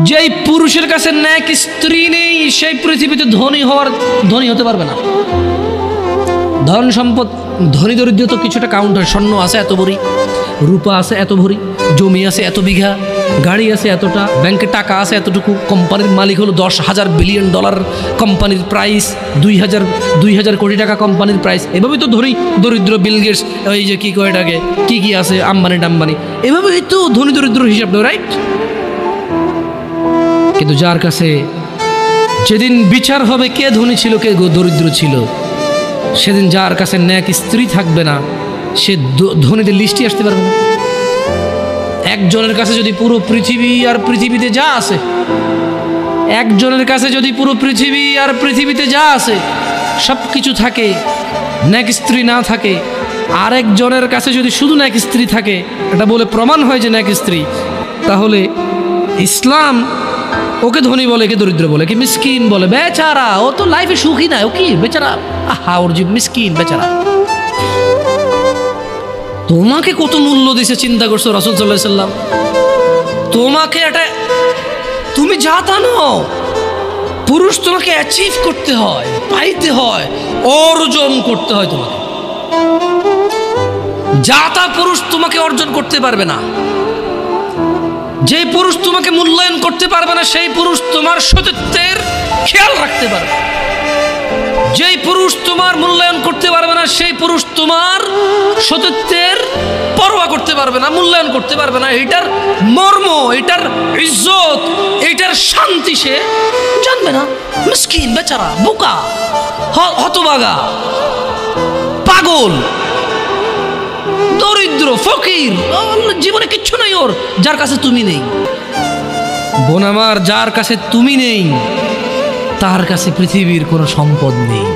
যেই পুরুষের কাছে নেক স্ত্রী নেই সেই পৃথিবীতে ধনী হতে পারবে না। ধন সম্পদ, ধনী দরিদ্র তো কিছুটা কাউন্ট হয়। স্বর্ণ আছে এত ভরি, রূপা আছে এত ভরি, জমি আছে এত বিঘা, গাড়ি আছে এতটা, ব্যাংকে টাকা আছে এতটুকু, কোম্পানির মালিক হলো 10,000 বিলিয়ন ডলার, কোম্পানির প্রাইস 2,000 কোটি টাকা কোম্পানির প্রাইস। এভাবেই তো ধনী দরিদ্র বিল গেটস, ওই যে কি কয় এটাকে, কি আছে আম্বানি টাম্বানি, এভাবেই তো ধনী দরিদ্র হিসাব দেয়, রাইট? কিন্তু যার কাছে যেদিন বিচার হবে কে ধনী ছিল কে দরিদ্র ছিল, সেদিন যার কাছে নেক স্ত্রী থাকবে না সে ধনীদের লিস্টে আসতে পারবে না। একজনের কাছে যদি পুরো পৃথিবী আর পৃথিবীতে যা আছে, একজনের কাছে যদি পুরো পৃথিবী আর পৃথিবীতে যা আছে সব কিছু থাকে, নেক স্ত্রী না থাকে, আরেকজনের কাছে যদি শুধু নেক স্ত্রী থাকে, এটা বলে প্রমাণ হয় যে নেক স্ত্রী, তাহলে ইসলাম ওকে ধনী বলে, কে দরিদ্র বলে, কি মিসকিন বলে? বেচারা, ও তো লাইফে সুখী না, ও কি বেচারা, আহা ওর জীব মিসকিন বেচারা। তোমাকে কত মূল্য দিছে চিন্তা করছো রাসূল সাল্লাল্লাহু আলাইহি সাল্লাম? তোমাকে এটা তুমি যা তা নও, পুরুষ তোমাকে অ্যাচিভ করতে হয়, পাইতে হয়, অর্জন করতে হয়। তোমাকে যা তা পুরুষ তোমাকে অর্জন করতে পারবে না। যে পুরুষ তোমাকে মূল্যায়ন করতে পারবে না সেই পুরুষ তোমার সতীত্বের খেয়াল রাখতে পারবে। যেই পুরুষ তোমার মূল্যায়ন করতে পারবে না সেই পুরুষ তোমার সতীত্বের পরোয়া করতে পারবে না, মূল্যায়ন করতে পারবে না। এটার মর্ম, এটার ইজ্জত, এটার শান্তি সে জানবে না। মিসকিন বেচারা, বোকা, হতভাগা, পাগল, দরিদ্র, ফকির, জীবনে কিচ্ছু নাই ওর, যার কাছে তুমি নেই। বোন আমার, যার কাছে তুমি নেই তার কাছে পৃথিবীর কোনো সম্পদ নেই।